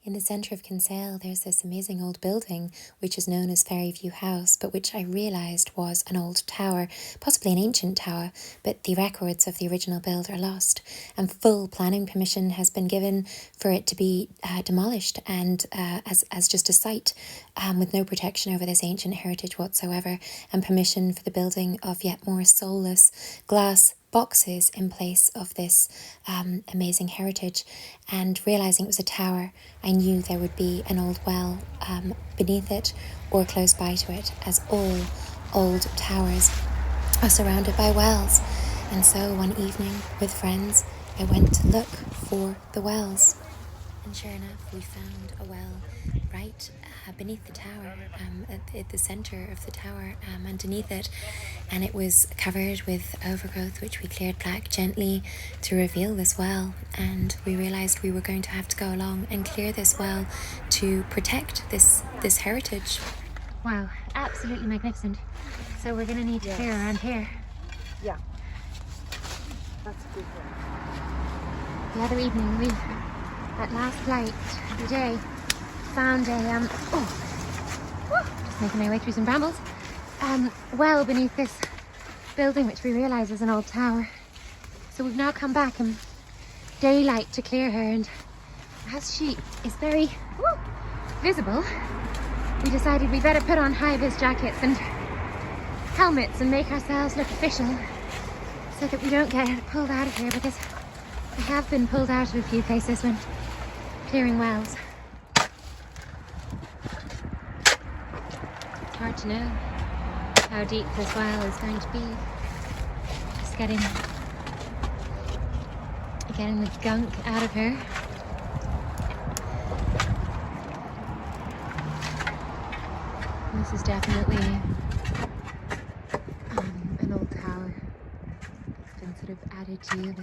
In the centre of Kinsale, there's this amazing old building, which is known as Ferryview House, but which I realised was an old tower, possibly an ancient tower, but the records of the original build are lost, and full planning permission has been given for it to be demolished and as just a site with no protection over this ancient heritage whatsoever, and permission for the building of yet more soulless glass boxes in place of this amazing heritage. And realizing it was a tower, I knew there would be an old well beneath it or close by to it, as all old towers are surrounded by wells. And so one evening with friends, I went to look for the wells. And sure enough, we found a well right beneath the tower, at the centre of the tower, underneath it. And it was covered with overgrowth, which we cleared back gently to reveal this well. And we realised we were going to have to go along and clear this well to protect this heritage. Wow, absolutely magnificent. So we're going to need to clear around here. Yeah, that's a good one. The other evening, we, at last light of the day, found a, just making my way through some brambles, well beneath this building, which we realise is an old tower. So we've now come back in daylight to clear her, and as she is very visible, we decided we better put on high-vis jackets and helmets and make ourselves look official so that we don't get pulled out of here, because I have been pulled out of a few places when clearing wells. It's hard to know how deep this well is going to be. Just getting the gunk out of her. This is definitely an old tower. It's been sort of added to it.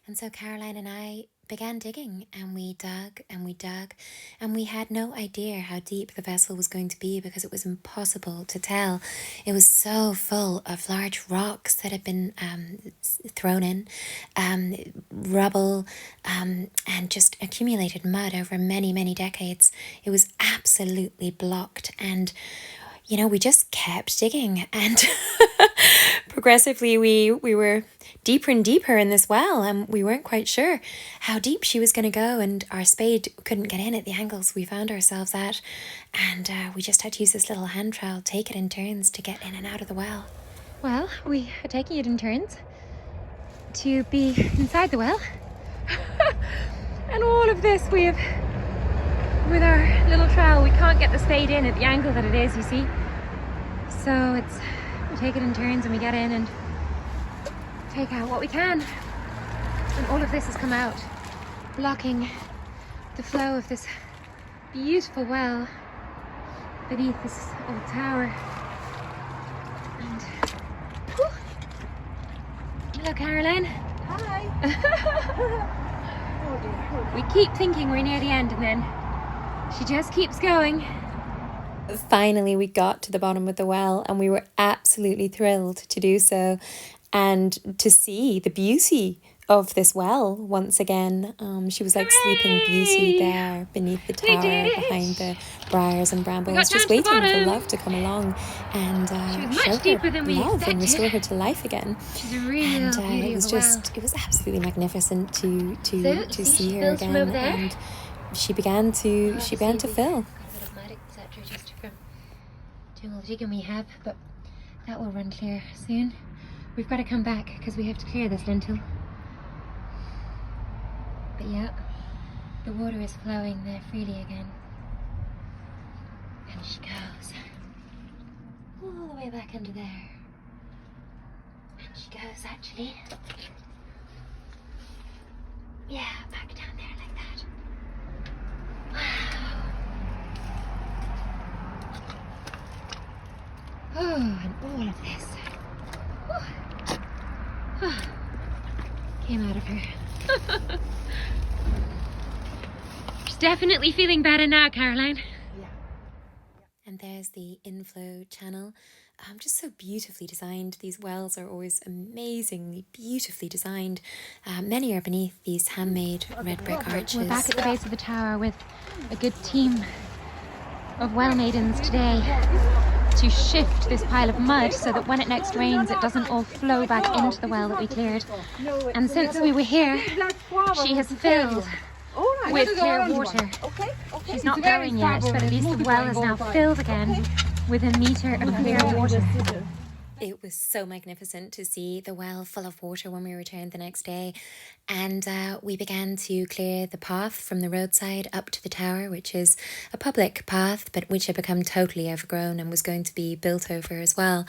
And so Caroline and I began digging, and we dug and we dug, and we had no idea how deep the vessel was going to be, because it was impossible to tell. It was so full of large rocks that had been thrown in, rubble, and just accumulated mud over many, many decades. It was absolutely blocked, and you know, we just kept digging, and progressively we were deeper and deeper in this well, and we weren't quite sure how deep she was going to go, and our spade couldn't get in at the angles we found ourselves at, and we just had to use this little hand trowel, take it in turns to get in and out of the well. Well, we are taking it in turns to be inside the well. And all of this we have, with our little trowel, we can't get the spade in at the angle that it is, you see. So we take it in turns and we get in and take out what we can. And all of this has come out, blocking the flow of this beautiful well beneath this old tower. And hello, Caroline. Hi. Oh dear. We keep thinking we're near the end, and then she just keeps going. Finally, we got to the bottom of the well, and we were absolutely thrilled to do so and to see the beauty of this well once again. She was like Sleeping Beauty there beneath the tower, behind the briars and brambles, just waiting for love to come along and show her love and restore her to life again. And it was absolutely magnificent to see her again, and she began to fill. Just from doing all the digging we have, but that will run clear soon. We've got to come back because we have to clear this lintel. But yeah, the water is flowing there freely again. And she goes all the way back under there. And she goes actually, yeah, back down there like that. Wow. Oh, and all of this came out of her. She's definitely feeling better now, Caroline. Yeah. And there's the inflow channel just so beautifully designed. These wells are always amazingly beautifully designed. Many are beneath these handmade red brick arches. We're back at the base of the tower with a good team of well maidens today to shift this pile of mud so that when it next rains it doesn't all flow back into the well that we cleared. And since we were here, she has filled with clear water. She's not going yet, but at least the well is now filled again with a metre of clear water. It was so magnificent to see the well full of water when we returned the next day, and we began to clear the path from the roadside up to the tower, which is a public path but which had become totally overgrown and was going to be built over as well.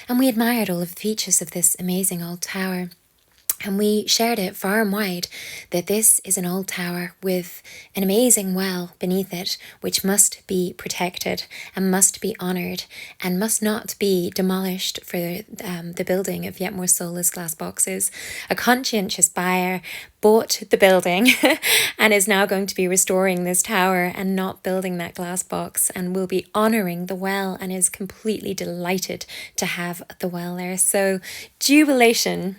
And we admired all of the features of this amazing old tower. And we shared it far and wide that this is an old tower with an amazing well beneath it, which must be protected and must be honoured and must not be demolished for the building of yet more soulless glass boxes. A conscientious buyer bought the building and is now going to be restoring this tower and not building that glass box, and will be honouring the well, and is completely delighted to have the well there. So jubilation.